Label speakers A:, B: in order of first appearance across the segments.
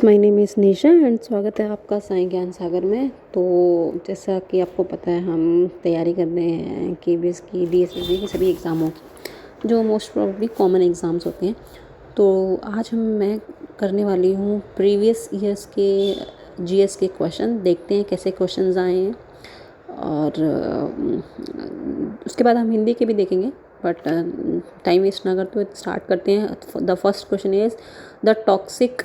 A: My name is Nisha and स्वागत है आपका साई ज्ञान सागर में। तो जैसा कि आपको पता है, हम तैयारी कर रहे हैं केबीएस की, डीएसएसबी की सभी एग्ज़ामों की, जो मोस्ट प्रोबेबली कॉमन एग्ज़ाम्स होते हैं। तो आज मैं करने वाली हूँ प्रीवियस ईयर्स के जीएस के क्वेश्चन। देखते हैं कैसे क्वेश्चंस आए हैं, और उसके बाद हम हिंदी के भी देखेंगे, बट टाइम वेस्ट ना करते हुए स्टार्ट करते हैं। The first question is the toxic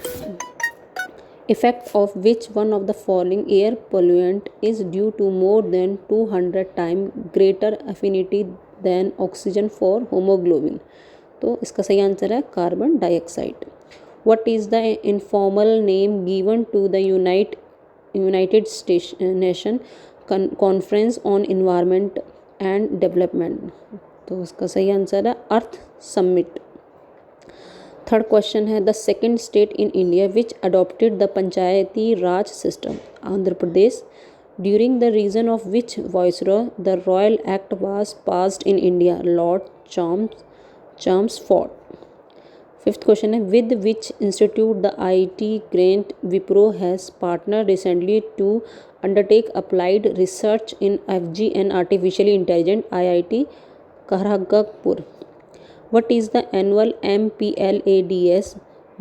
A: effect of which one of the following air pollutant is due to more than 200 times greater affinity than oxygen for hemoglobin। तो इसका सही answer है carbon dioxide. What is the informal name given to the United Nation Conference on Environment and Development? तो इसका सही answer है earth summit. Third question है the second state in India which adopted the panchayati raj system. Andhra Pradesh. During the reign of which viceroy the royal act was passed in India. Lord Chelmsford. Fifth question है with which institute the IT giant Wipro has partner recently to undertake applied research in FG and artificially intelligent. IIT Kharagpur. What is the annual MPLADS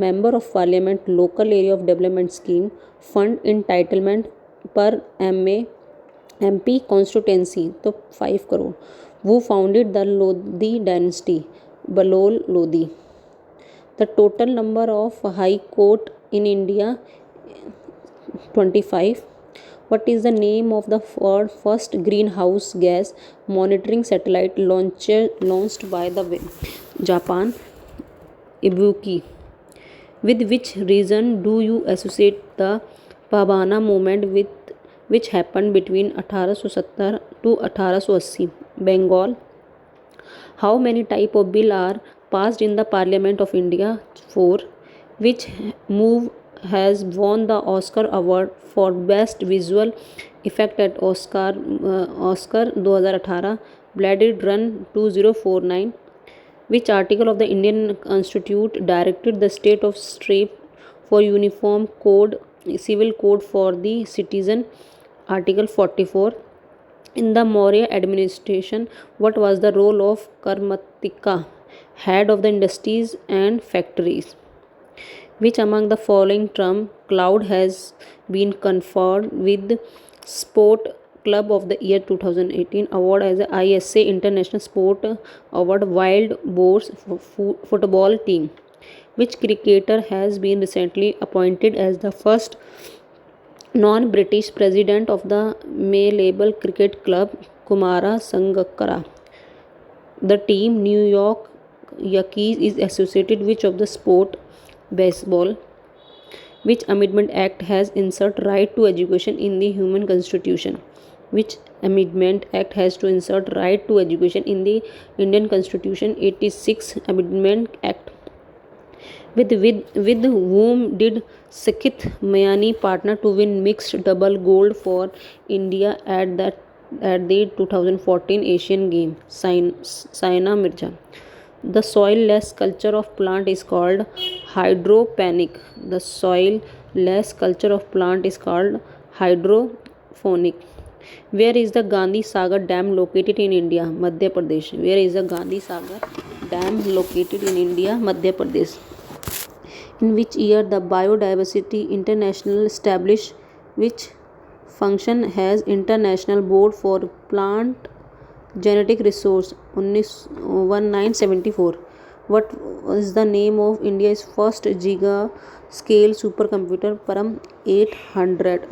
A: Member of Parliament Local Area of Development Scheme Fund Entitlement per MP constituency? तो 5 crore. Who founded the Lodi dynasty? Balol Lodi. The total number of high court in India 25. What is the name of the first greenhouse gas monitoring satellite launched by the Japan? Ibuki. With which region do you associate the Pabana movement with, which happened between 1870 to 1880? Bengal. How many type of bill are passed in the Parliament of India? 4. Which move has won the Oscar Award for Best Visual Effect at Oscar 2018? Blade Run 2049. Which article of the Indian Constitution directed the state of state for uniform code, civil code for the citizen? Article 44. In the Maurya administration, what was the role of Karmatika, head of the industries and factories? Which among the following term cloud has been conferred with Sport Club of the Year 2018 award as a ISA International Sport Award Wild Boars football team? Which cricketer has been recently appointed as the first non-British president of the Malable Cricket Club? Kumara Sangakkara. The team New York Yankees is associated which of the sport? Baseball. Which Amendment Act has insert right to education in the human constitution? Which Amendment Act has to insert right to education in the Indian Constitution? 86 Amendment Act. With whom did Sakith Mayani partner to win mixed double gold for India at the 2014 Asian Games? Saina Mirza. The soil-less culture of plant is called hydroponic. The soil-less culture of plant is called hydroponic. Where is the Gandhi Sagar Dam located in India? Madhya Pradesh. Where is the Gandhi Sagar Dam located in India? Madhya Pradesh. In which year the Biodiversity International established which function has International Board for Plant Genetic Resource? 1974. What is the name of India's first giga scale supercomputer? Param 800.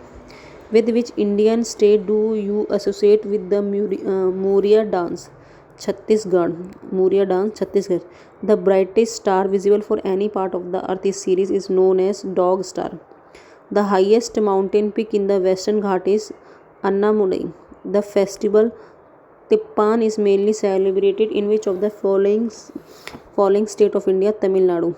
A: With which Indian state do you associate with the Moria dance? Chhattisgarh. Moria dance, Chhattisgarh. The brightest star visible for any part of the earth series is known as dog star. The highest mountain peak in the Western Ghat is Annamudai. The festival Tippan is mainly celebrated in which of the following state of India? Tamil Nadu.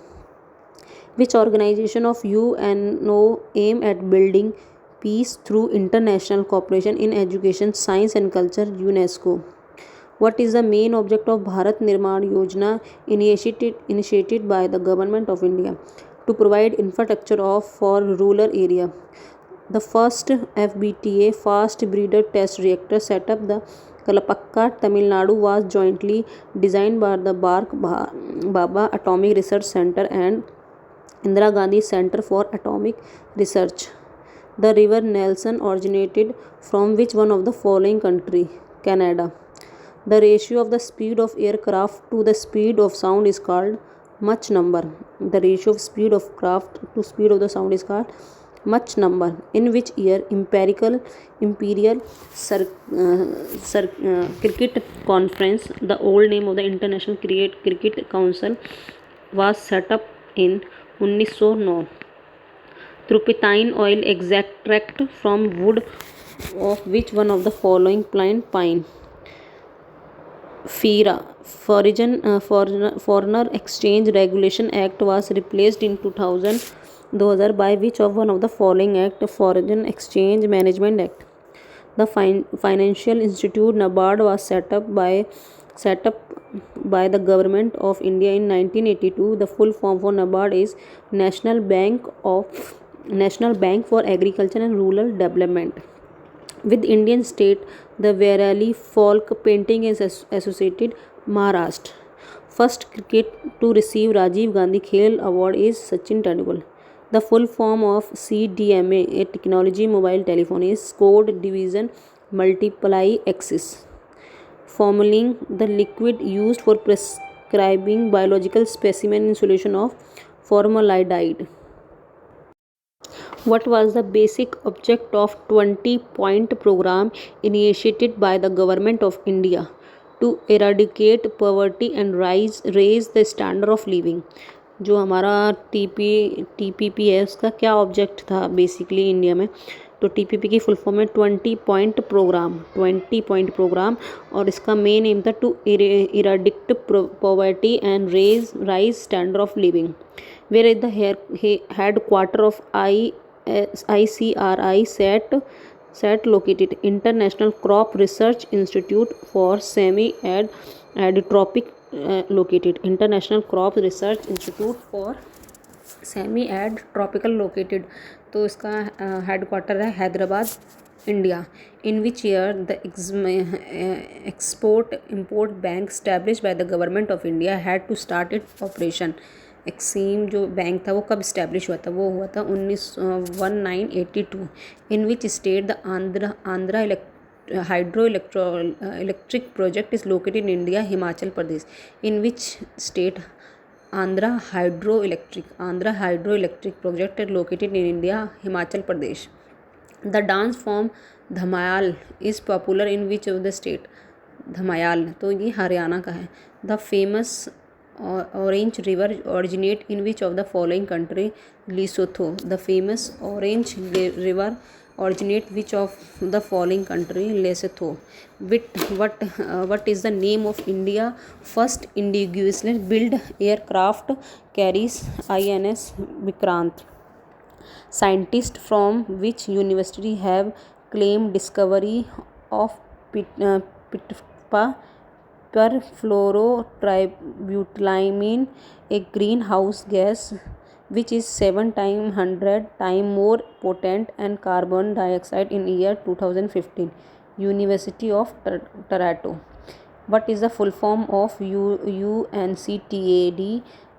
A: Which organization of UNO aim at building peace through international cooperation in education, science and culture? UNESCO. What is the main object of Bharat Nirman Yojana initiated by the Government of India? to provide infrastructure for rural area. The first FBTA fast breeder test reactor set up the Kalapakka, Tamil Nadu was jointly designed by the Baba Atomic Research Center and Indira Gandhi Center for Atomic Research. The river Nelson originated from which one of the following country? Canada. The ratio of the speed of aircraft to the speed of sound is called Mach number. The ratio of speed of craft to speed of the sound is called Mach number. In which year Imperial Cricket Conference, the old name of the International Cricket Council, was set up in 1909. Turpentine oil extract from wood of which one of the following plant? Pine. FIRA Foreigner Exchange Regulation Act was replaced in 2000 by which of one of the following act? Foreign Exchange Management Act. The Financial Institute NABARD was set up by the Government of India in 1982. The full form for NABARD is National Bank for Agriculture and Rural Development. With Indian state, the Varali folk painting is associated Maharashtra. First cricket to receive Rajiv Gandhi Khel Award is Sachin Tendulkar. The full form of CDMA, a technology mobile telephone, is Code Division Multiply Axis. Formalin, the liquid used for prescribing biological specimen in solution of formaldehyde. What was the basic object of 20-point program initiated by the Government of India? To eradicate poverty and raise the standard of living. जो हमारा TPP है उसका क्या object था basically India में? तो TPP की full form है 20-point प्रोग्राम और इसका मेन एम था to eradicate poverty and raise standard of living. Where is the headquarter of ICRI set located? International Crop Research Institute for Semi-Arid Tropic located. International Crop Research Institute for Semi-Arid Tropical located. तो इसका headquarter है Hyderabad, India. In which year the export import bank establish by the government of India had to start it operation. EXIM जो bank था वो कब establish हुआ था? वो हुआ था 1982. In which state the Andhra hydroelectric project is located in India? Himachal Pradesh. In which state Andhra hydroelectric project is located in India? Himachal Pradesh. The dance form Dhamyal is popular in which of the state? Dhamyal तो ये हरियाणा का है. The famous Orange River originate in which of the following country? Lesotho. The famous Orange River originate which of the following country? Lesotho. What is the name of India first indigenously built aircraft carries INS Vikrant? Scientists from which university have claimed discovery of Pitpa perfluorotributylene, a greenhouse gas which is 700 times more potent than carbon dioxide in year 2015? University of Toronto. What is the full form of UNCTAD?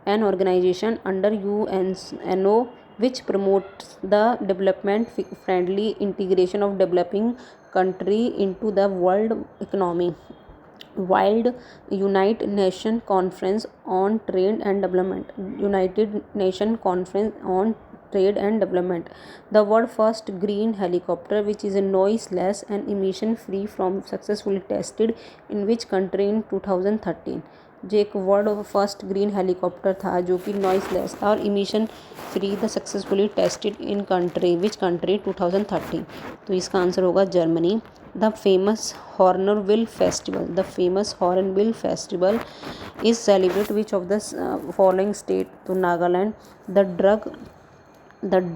A: An organization under UNO which promotes the development friendly integration of developing country into the world economy. Wild United Nations Conference on Trade and Development. United Nations Conference on Trade and Development. The world first green helicopter which is noiseless and emission free from successfully tested in which country in 2013? जो एक world first green helicopter था जो कि noiseless था और emission free the successfully tested in country which country? 2013. तो इसका answer होगा Germany. The famous hornbill festival is celebrate which of the following state? तो Nagaland. The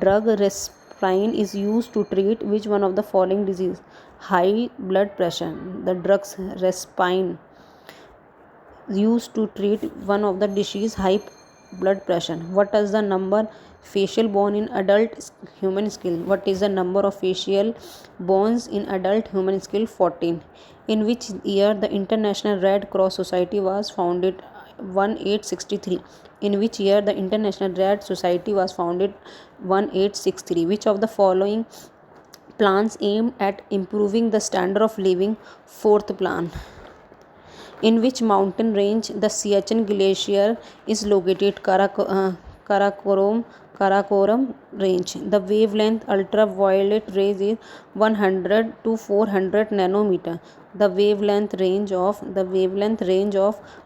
A: drug reserpine is use to treat which one of the following disease? High blood pressure. The drugs reserpine used to treat one of the disease blood pressure. What is the number facial bone in adult human skull? What is the number of facial bones in adult human skull? 14. In which year the International Red Cross Society was founded? 1863. In which year the International Red Society was founded? 1863. Which of the following plans aim at improving the standard of living? Fourth plan. In which mountain range the Siachen Glacier is located? Karakoram Karakoram range. The wavelength ultraviolet rays is 100 to 400 nanometer. The wavelength range of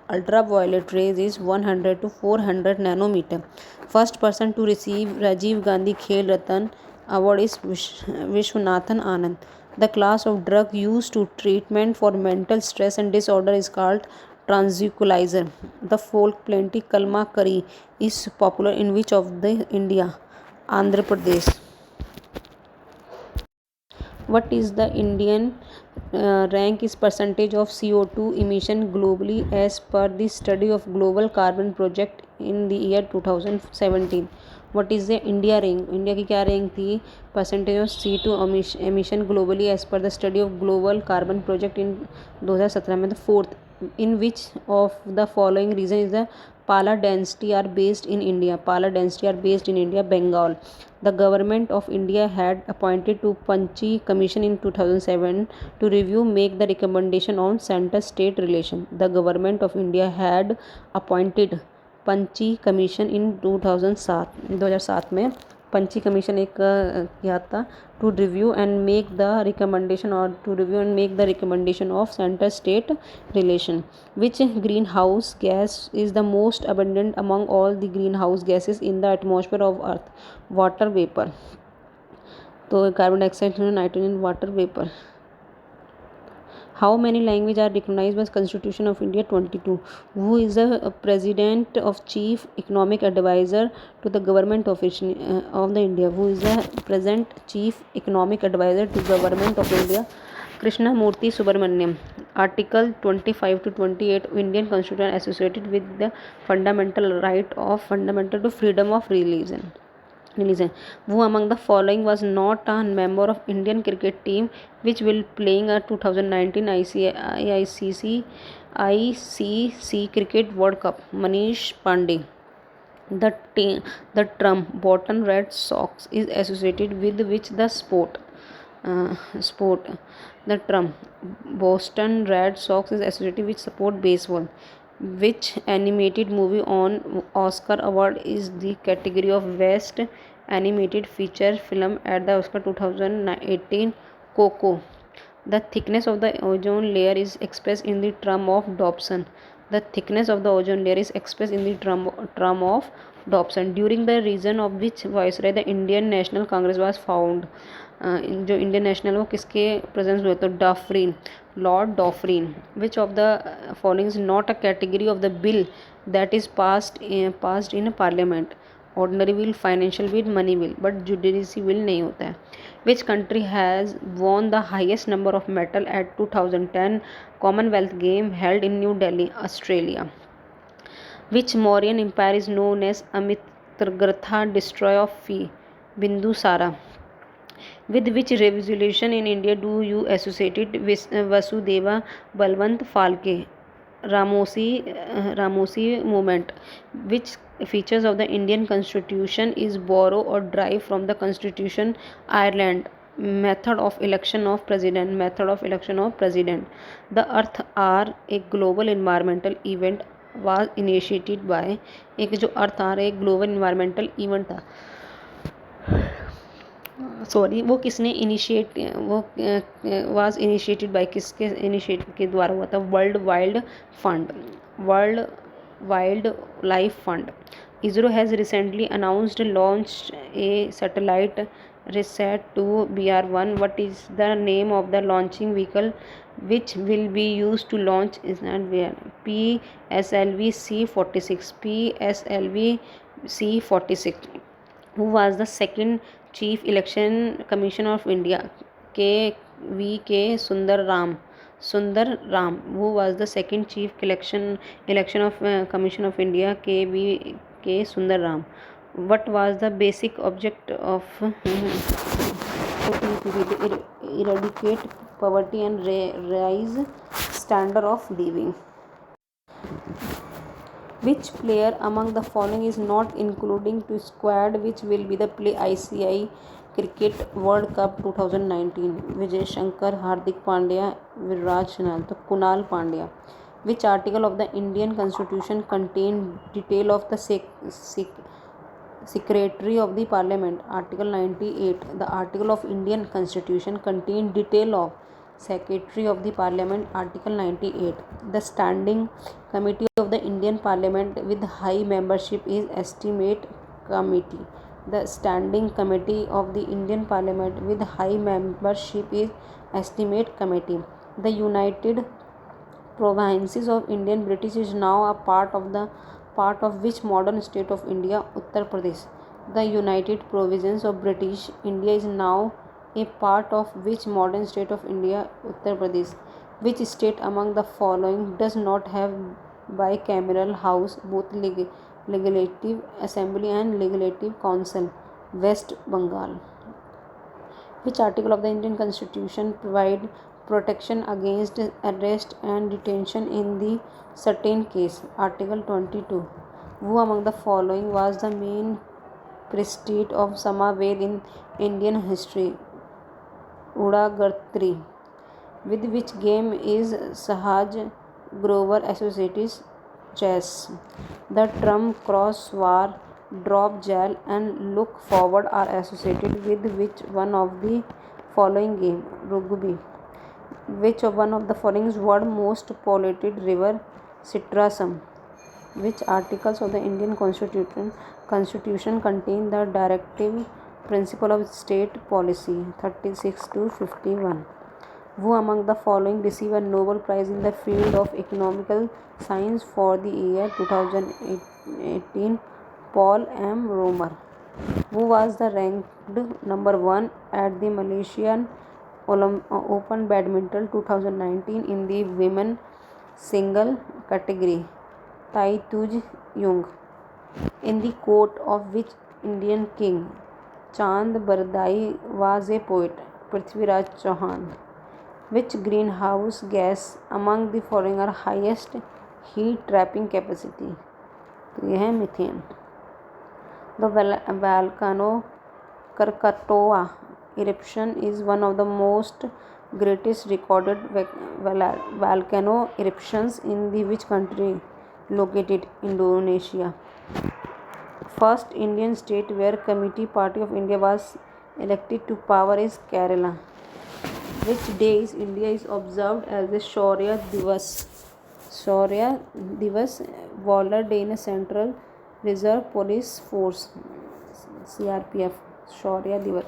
A: ultraviolet rays is 100 to 400 nanometer. First person to receive Rajiv Gandhi Khel Ratan award is Vishwanathan Anand. The class of drug used to treatment for mental stress and disorder is called tranquilizer. The folk plenty Kalma Kari is popular in which of the India? Andhra Pradesh. What is the Indian rank is percentage of CO2 emission globally as per the study of global carbon project in the year 2017? What is the India rank? India की क्या rank थी? Percentage of CO2 emission globally as per the study of global carbon project in 2017 में. The fourth. In which of the following reason is the Pala dynasty are based in India? Pala dynasty are based in India, Bengal. The government of India had appointed to Panchi Commission in 2007 to review make the recommendation on center-state relation. The government of India had appointed Punchhi commission in 2007 में Punchhi commission एक किया था to review and make the recommendation of centre state relation. Which greenhouse gas is the most abundant among all the greenhouse gases in the atmosphere of earth? Water vapour. तो carbon dioxide, nitrogen, water vapour. How many languages are recognized by Constitution of India? 22. Who is the President of Chief Economic Advisor to the Government of the India? Who is the present Chief Economic Advisor to Government of India? Krishna Murthy Subramaniam. Article 25 to 28 Indian Constitution associated with the fundamental right of fundamental to freedom of religion. Who among the following was not a member of Indian cricket team which will playing a 2019 ICC Cricket World Cup? Manish Pandey. The term Boston Red Sox is associated with which the sport? The term Boston Red Sox is associated with sport baseball. Which animated movie on Oscar award is the category of Best Animated Feature Film at the Oscar 2018? Coco. The thickness of the ozone layer is expressed in the term of Dobson. The thickness of the ozone layer is expressed in the term of Dobson. During the reign of which viceroy the Indian National Congress was found? जो Indian national वो किसके presence हुए? तो Dufferin, Lord Dufferin. Which of the following is not a category of the bill that is passed in parliament? Ordinary bill, financial bill, money bill, but judiciary bill नहीं होता है. Which country has won the highest number of medal at 2010 Commonwealth game held in New Delhi, Australia? Which Mauryan empire is known as Amitraghata destroy of fee? Bindusara. With which revolution in India do you associated with Vasudeva Balwant Phalke? Ramosi movement. Which features of the Indian Constitution is borrow or derived from the Constitution Ireland? Method of election of president. The Earth Hour, a global environmental event, was initiated by. एक जो Earth Hour एक global environmental event था, sorry, वो किसने initiate, वो was initiated by, किसके initiate के द्वारा हुआ था? World wildlife fund. ISRO has recently announced launch a satellite RISAT two BR1. What is the name of the launching vehicle which will be use to launch PSLV C-46. Who was the second Chief Election Commissioner of India? K.V.K. Sundar Ram. Who was the second Chief Election of Commission of India? K. Sundaram. What was the basic object of OTPP? Eradicate poverty and raise standard of living. Which player among the following is not including to squad which will be the play ICI Cricket World Cup 2019? Vijay Shankar, Hardik Pandya, Viraj Sehwag, तो Kunal Pandya. Which article of the Indian Constitution contain detail of the Secretary of the Parliament? Article 98. The article of Indian Constitution contain detail of Secretary of the Parliament. Article 98. The Standing Committee of the Indian Parliament with high membership is Estimate Committee. The Standing Committee of the Indian Parliament with high membership is Estimate Committee. The United Provinces of Indian British is now a part of which modern state of India? Uttar Pradesh. The United Provinces of British India is now a part of which modern state of India? Uttar Pradesh. Which state among the following does not have bicameral house, both legislative assembly and legislative council? West Bengal. Which article of the Indian Constitution provide protection against arrest and detention in the certain case? Article 22. Who among the following was the main priest of Samaved in Indian history? Udagatri. With which game is Sahaj Grover associated? Chess. The term crossbar, drop gel and look forward are associated with which one of the following game? Rugby. Which of one of the following is world most polluted river? Citrasam. Which articles of the Indian Constitution contain the directive principle of state policy? 36 to 51. Who among the following received a Nobel Prize in the field of economical science for the year 2018? Paul M. Romer. Who was the ranked number 1 at the Malaysian Open Badminton 2019 in the women single category? Tai Tuj Jung. In the court of which Indian king? Chand Bardai was a poet? Prithviraj Chauhan. Which greenhouse gas among the following are highest heat trapping capacity? तो यह है methane. The volcano Krakatoa eruption is one of the most greatest recorded volcano eruptions in the which country? Located Indonesia. First Indian state where Communist Party of India was elected to power is Kerala. Which day is India is observed as a Shaurya Divas? Shaurya Divas, Valor Day in a Central Reserve Police Force, CRPF. Shaurya Divas.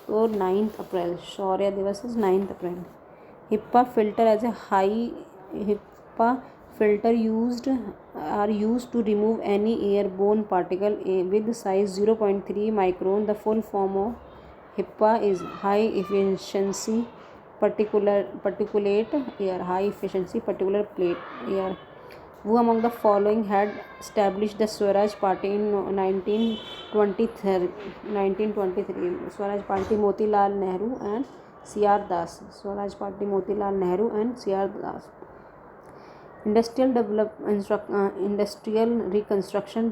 A: So 9th April. Shaurya Divas is 9th April. HEPA filter as a high HEPA filter are used to remove any airborne particle with size 0.3 micron. The full form of HEPA is high efficiency particulate air. High efficiency particulate air. Who among the following had established the Swaraj Party in 1923? Swaraj Party Motilal Nehru and C.R. Das. Swaraj Party Motilal Nehru and C.R. Das. Industrial Reconstruction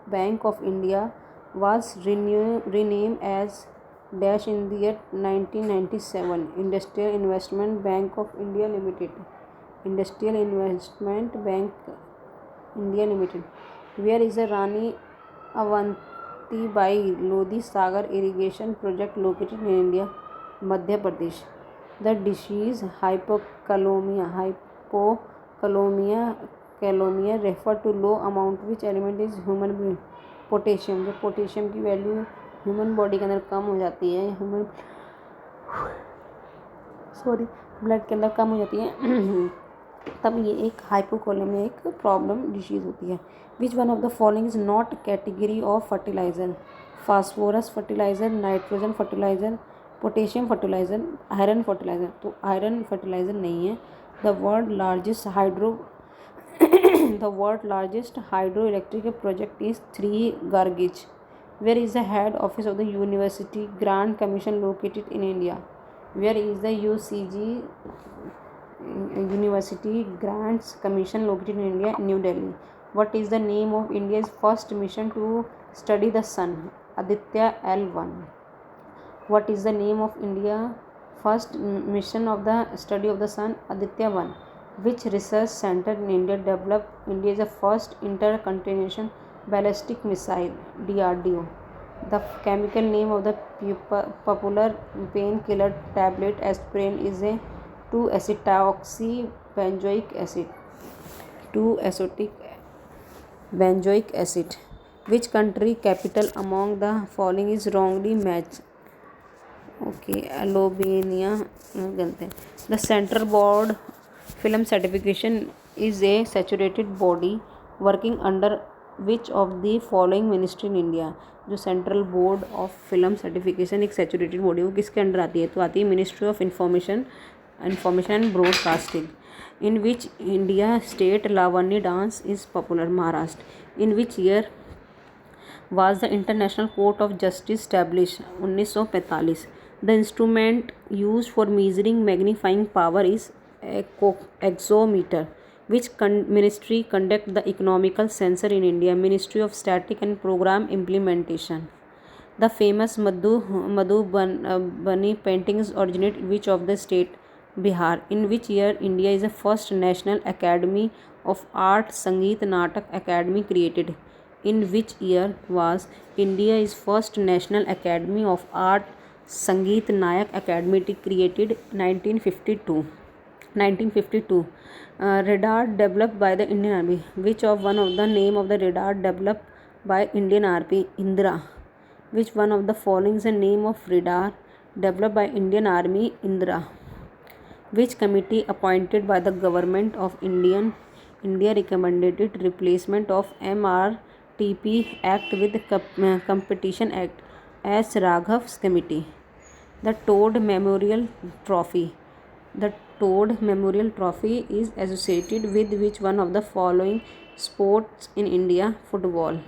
A: Bank of India was renamed as dash in the year 1997. Industrial Investment Bank of India Limited. Industrial Investment Bank India Limited. Where is the Rani Avantibai Lodi Sagar irrigation project located in India? Madhya Pradesh. The disease hypokalemia refer to low amount which element is human brain? Potassium. जब potassium की value human body के अंदर कम हो जाती है, blood के अंदर कम हो जाती है, तब ये एक हाइपोकोलेमिया एक प्रॉब्लम डिजीज़ होती है. Which one of the following is not category of fertilizer? Phosphorus fertilizer, nitrogen fertilizer, potassium fertilizer, iron fertilizer. तो आयरन फर्टिलाइजर नहीं है. The world largest The world's largest hydroelectric project is Three Gorges. Where is the head office of the University Grant Commission located in India? Where is the UCG University Grants Commission located in India? New Delhi. What is the name of India's first mission to study the sun? Aditya L1. What is the name of India first mission of the study of the sun? Aditya 1. Which research center in India developed India's first intercontinental ballistic missile? DRDO. The chemical name of the popular painkiller tablet aspirin is a 2-acetoxy-benzoic acid. 2-acetoxy-benzoic acid. Which country capital among the following is wrongly matched? Okay, Albania. The Central Board Film Certification is a saturated body working under which of the following ministry in India? जो central board of film certification एक saturated body वो किसके under आती है? तो आती है ministry of information and broadcasting. In which India state Lavani dance is popular? Maharashtra. In which year was the International Court of Justice established? 1945. The instrument used for measuring magnifying power is exometer. Which ministry conduct the economical census in India? Ministry of Static and Program Implementation. The famous Madhubani paintings originate in which of the state? Bihar. In which year India is the first National Academy of Art Sangeet Natak Academy created? In which year was India's first National Academy of Art Sangeet Nayak Academy created? 1952. 1952. Radar developed by the Indian Army. Which of one of the name of the radar developed by Indian Army? Indra. Which one of the following is the name of radar developed by Indian Army? Indra. Which committee appointed by the government of India recommended replacement of MRTP Act with Competition Act? S. Raghav's committee. The Toad Memorial Trophy. The Toad Memorial Trophy is associated with which one of the following sports in India? Football.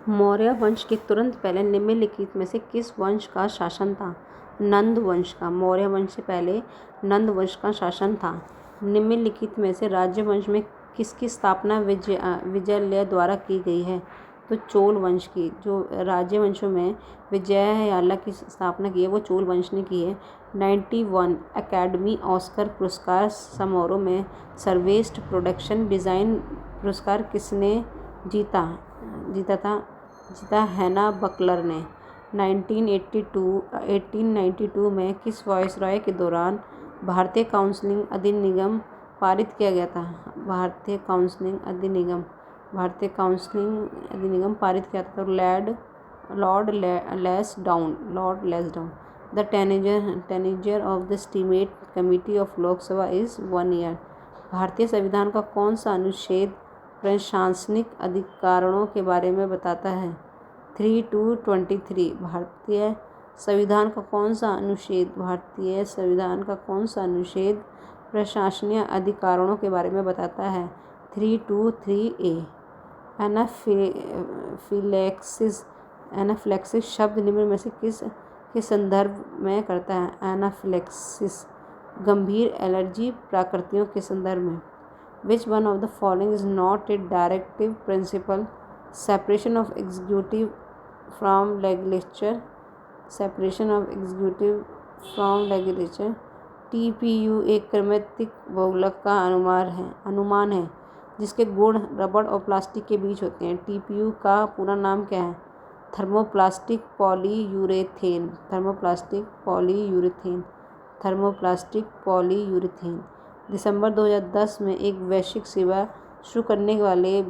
A: Maurya वंश के तुरंत पहले निम्नलिखित में से किस वंश का शासन था? नंद वंश का. मौर्य वंश से पहले नंद वंश का शासन था. निम्नलिखित में से राज्य वंश में किसकी स्थापना विजयलय द्वारा की गई है? तो चोल वंश की. जो राज्य वंशों में विजययाला की स्थापना की है वो चोल वंश ने की है. 91 अकेडमी ऑस्कर पुरस्कार समारोह में सर्वश्रेष्ठ प्रोडक्शन डिज़ाइन पुरस्कार किसने जीता हैना बकलर ने. 1892 में किस वायसरॉय के दौरान भारतीय काउंसिल अधिनियम पारित किया गया था? भारतीय काउंसिल अधिनियम पारित किया था Lord Lansdowne. The tenure of the estimate committee of Lok Sabha is 1 year. भारतीय संविधान का कौन सा अनुच्छेद प्रशासनिक अधिकारों के बारे में बताता है? 3-23. भारतीय संविधान का कौन सा अनुच्छेद प्रशासनिक अधिकारों के बारे में बताता है? 323A. एनाफिलेक्सिस शब्द निम्न में से किस के संदर्भ में करता है? एनाफिलेक्सिस गंभीर एलर्जी प्रकृतियों के संदर्भ में. Which one of the following is not a directive principle? Separation of executive from legislature. TPU एक कृत्रिम बहुलक का अनुमान है जिसके गुण रबड़ और प्लास्टिक के बीच होते हैं. TPU का पूरा नाम क्या है? Thermoplastic polyurethane. दिसंबर 2010 में एक वैश्विक सेवा शुरू करने वाले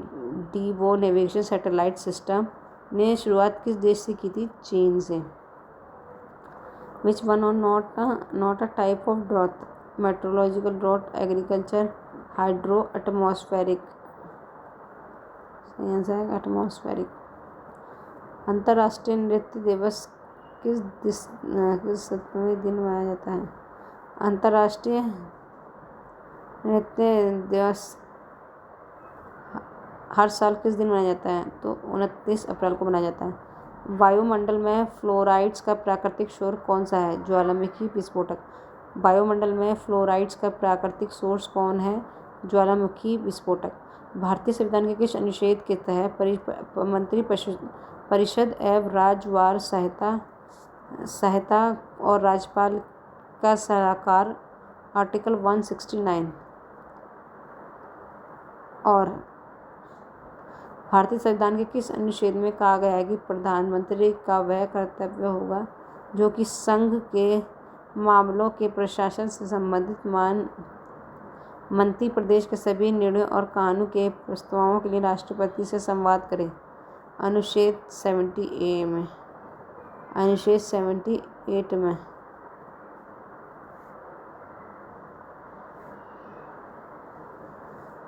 A: डीबो नेविगेशन सैटेलाइट सिस्टम ने शुरुआत किस देश से की थी? चीन से. Which one are not a type of drought? Meteorological drought, agriculture, hydro, atmospheric. सही आंसर है atmospheric. अंतर्राष्ट्रीय नृत्य दिवस किस 7वें दिन मनाया जाता है? अंतर्राष्ट्रीय नृत्य दिवस हर साल किस दिन मनाया जाता है? तो 29 अप्रैल को मनाया जाता है। वायुमंडल में फ्लोराइड्स का प्राकृतिक स्रोत कौन सा है? ज्वालामुखी विस्फोटक। वायुमंडल में फ्लोराइड्स का प्राकृतिक सोर्स कौन है? ज्वालामुखी विस्फोटक। भारतीय संविधान के किस अनुच्छेद के तहत मंत्री परिषद एवं राज्यवार सहायता और राज्यपाल का सलाहकार? आर्टिकल 169। और भारतीय संविधान के किस अनुच्छेद में कहा गया है कि प्रधानमंत्री का वह कर्तव्य होगा जो कि संघ के मामलों के प्रशासन से संबंधित मंत्री प्रदेश के सभी निर्णयों और कानून के प्रस्तावों के लिए राष्ट्रपति से संवाद करें? अनुच्छेद 70A में। अनुच्छेद 78 में।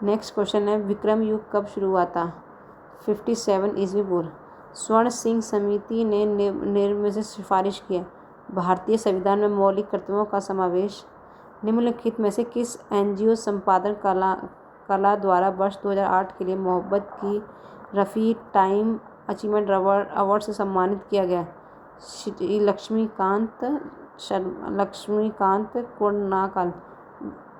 A: नेक्स्ट क्वेश्चन है, विक्रम युग कब शुरू हुआ था? 57 ईस्वी पूर्व। स्वर्ण सिंह समिति ने निम्न से सिफारिश की है। भारतीय संविधान में मौलिक कर्तव्यों का समावेश। निम्नलिखित में से किस एनजीओ संपादन कला द्वारा वर्ष 2008 के लिए मोहब्बत की रफ़ी टाइम अचीवमेंट अवार्ड से सम्मानित किया गया? Shri Laxmikant Kornakal.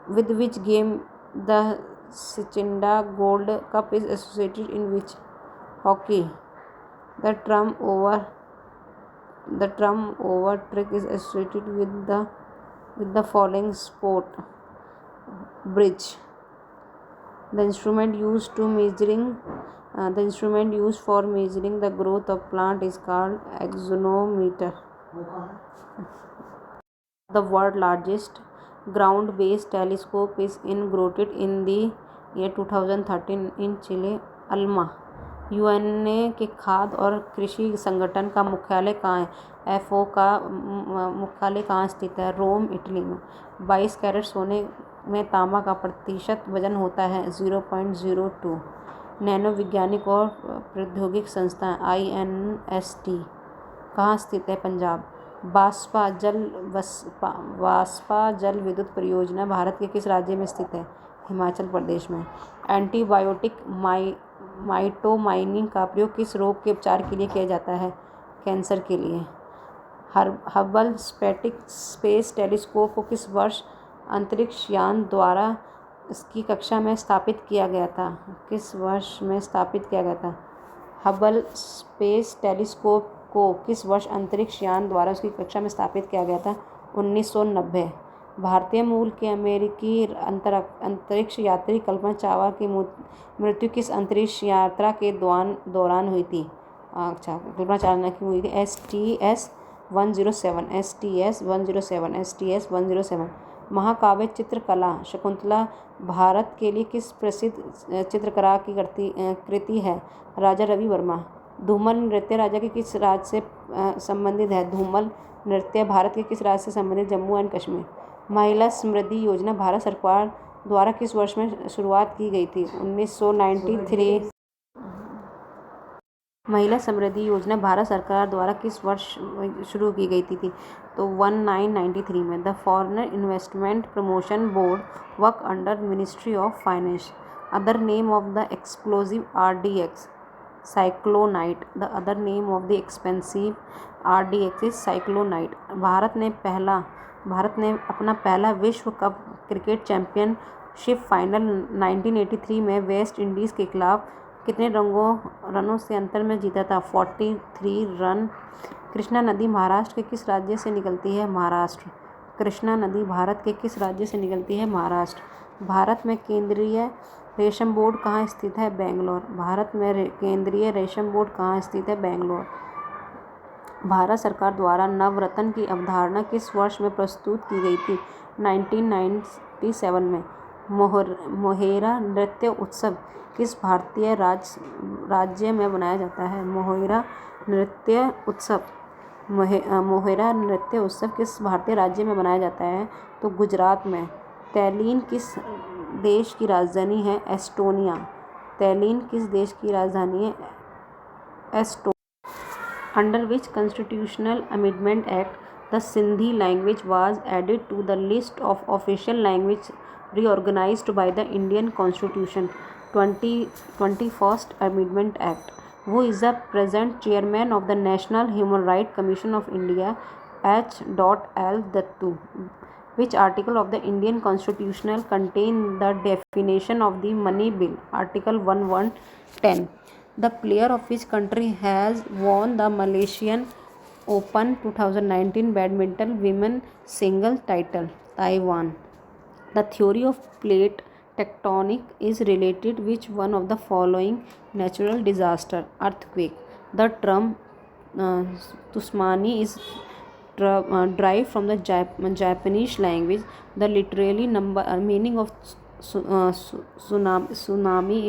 A: With which game the Sichinda Gold Cup is associated in which? Hockey. The trump over trick is associated with the following sport? Bridge. The instrument used for measuring the growth of plant is called axonometer. The world's largest ground-based telescope is inaugurated in the year 2013 in Chile. Alma. UNA के खाद्य और कृषि संगठन का मुख्यालय कहाँ है? FO का मुख्यालय कहाँ स्थित है? रोम, इटली में। 22 कैरेट सोने में तांबा का प्रतिशत वजन होता है 0.02। नैनो वैज्ञानिक और प्रौद्योगिक संस्थान INST कहाँ स्थित है? पंजाब। वास्पा जल विद्युत परियोजना भारत के किस राज्य में स्थित है? हिमाचल प्रदेश में। एंटीबायोटिक माइटोमाइनिन का प्रयोग किस रोग के उपचार के लिए किया जाता है? कैंसर के लिए। हबल स्पेस टेलीस्कोप को किस वर्ष अंतरिक्ष यान द्वारा इसकी कक्षा में स्थापित किया गया था? किस वर्ष में स्थापित किया गया था? हबल स्पेस टेलीस्कोप को किस वर्ष अंतरिक्ष यान द्वारा उसकी कक्षा में स्थापित किया गया था? 1990। भारतीय मूल के अमेरिकी अंतरिक्ष यात्री कल्पना चावला की मृत्यु किस अंतरिक्ष यात्रा के दौरान हुई थी? अच्छा, कल्पना चावला की हुई थी STS 107। महाकाव्य चित्रकला शकुंतला भारत के लिए किस प्रसिद्ध चित्रकला की कृति है? राजा रवि वर्मा। धूमर नृत्य राज्य के किस राज्य से संबंधित है? धूमर नृत्य भारत के किस राज्य से संबंधित? जम्मू एंड कश्मीर। महिला समृद्धि योजना भारत सरकार द्वारा किस वर्ष में शुरुआत की गई थी? 1993। महिला समृद्धि योजना भारत सरकार द्वारा किस वर्ष शुरू की गई थी? तो 1993 में। The foreign investment promotion board work under ministry of finance. Other name of the explosive RDX cyclonite. The other name of the expensive RDX is cyclonite. भारत ने अपना पहला विश्व कप क्रिकेट चैंपियनशिप फाइनल 1983 में वेस्ट इंडीज़ के खिलाफ कितने रनों से अंतर में जीता था? 43 रन। कृष्णा नदी महाराष्ट्र के किस राज्य से निकलती है? महाराष्ट्र। कृष्णा नदी भारत के किस राज्य से निकलती है? महाराष्ट्र। भारत में केंद्रीय रेशम बोर्ड कहाँ स्थित है? बेंगलोर। भारत में केंद्रीय रेशम बोर्ड कहाँ स्थित है? बेंगलोर। भारत सरकार द्वारा नवरत्न की अवधारणा किस वर्ष में प्रस्तुत की गई थी? 1997 में। मोहेरा नृत्य उत्सव किस भारतीय राज्य में मनाया जाता है? मोहेरा नृत्य उत्सव किस भारतीय राज्य में मनाया जाता है? तो गुजरात में। तैलीन किस देश की राजधानी है? एस्टोनिया। तैलीन किस देश की राजधानी है? Estonia. Under which constitutional amendment act the Sindhi language was added to the list of official language reorganized by the Indian Constitution 21st Amendment Act. Who is the present chairman of the National Human Rights Commission of India? H. L. Dattu. Which article of the Indian Constitution contain the definition of the money bill? Article 1110. The player of which country has won the Malaysian Open 2019 badminton women single title? Taiwan. The theory of plate tectonic is related which one of the following natural disaster? Earthquake. The term uh, tsunami is derived from the Japanese language. The literally meaning of tsunami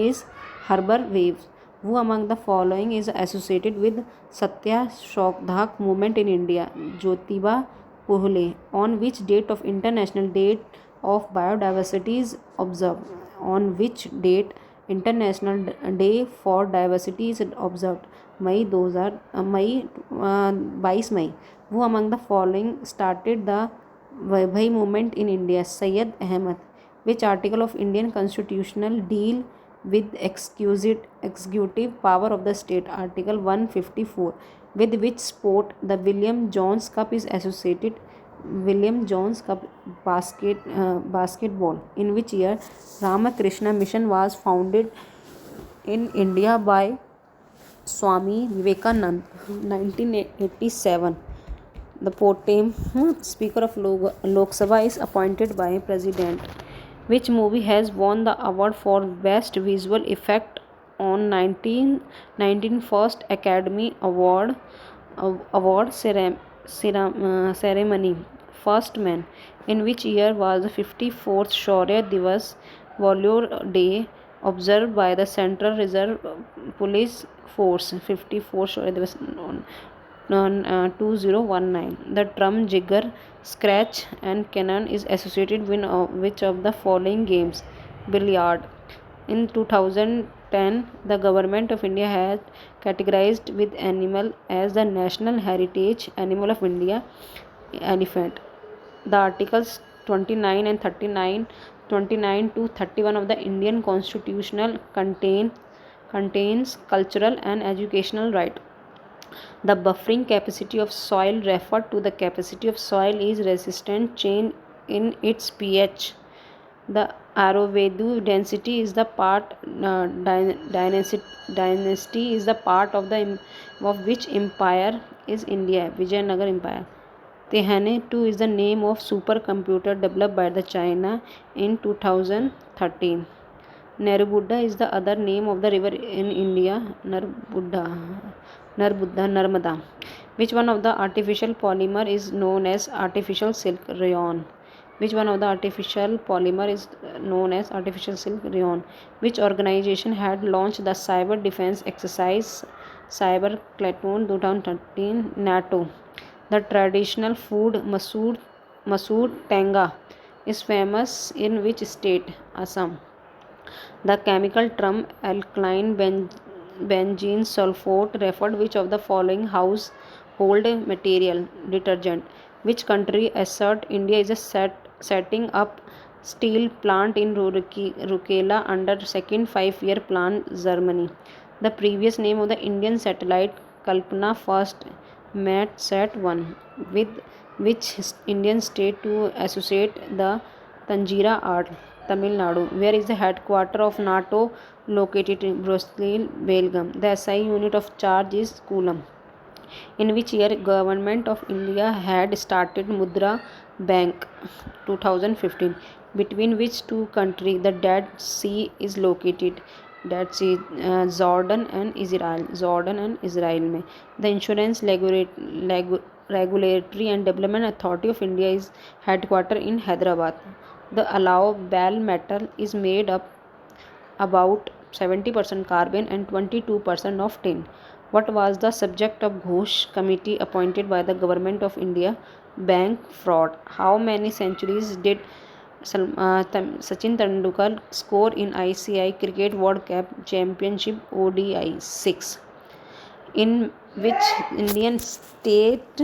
A: is harbor waves. Who among the following is associated with Satya Shodhak movement in India? Jyotiba Phule. On which date of International Day of Biodiversity is observed? On which date International Day for Diversity is observed? May 22 May. Who among the following started the Vaibhav movement in India? Syed Ahmad. Which article of Indian Constitutional deal with executive power of the state? Article 154. With which sport the William Jones Cup is associated? William Jones Cup basketball. In which year Ramakrishna Mission was founded in India by Swami Vivekanand? 1987. The pro-tem Speaker of Lok Sabha is appointed by President. Which movie has won the award for Best Visual Effect on 1919 First Academy Award ceremony? First Man. In which year was the 54th Shaurya Divas Valor Day observed by the Central Reserve Police Force? 54 Shaurya Divas 2019. The term jigger, scratch and cannon is associated with which of the following games? Billiard. In 2010, the Government of India has categorized with animal as the National Heritage Animal of India, elephant. The articles 29 and 29 to 31 of the Indian Constitutional contains cultural and educational right. The buffering capacity of soil referred to the capacity of soil is resistant change in its pH. The Aravedu density is the part dynasty is the part of which empire is India? Vijayanagar Empire. Tehane 2 is the name of supercomputer developed by the China in 2013. Nerbudda is the other name of the river in India. Narmada. Which one of the artificial polymer is known as artificial silk rayon? Which one of the artificial polymer is known as artificial silk rayon? Which organization had launched the cyber defense exercise Cyber Platoon 2013? NATO. The traditional food Masoor Tanga is famous in which state? Assam. The chemical term alkaline benzene sulfate referred which of the following household material? Detergent. Which country assert India is setting up steel plant in Rukela under second 5-year plan? Germany. The previous name of the Indian satellite Kalpana first MatSat-1. With which Indian state to associate the Tanjira art? Tamil Nadu. Where is the headquarter of NATO located? In Brussels, Belgium. The SI unit of charge is coulomb. In which year Government of India had started Mudra Bank? 2015. Between which two countries the Dead Sea is located? Dead Sea, Jordan and Israel. में. The Insurance Regulatory and Development Authority of India is headquartered in Hyderabad. The allowable metal is made up about 70% carbon and 22% of tin. What was the subject of Ghosh committee appointed by the Government of India? Bank fraud. How many centuries did Sachin Tendulkar score in ICI Cricket World Cup Championship ODI? 6. In which Indian state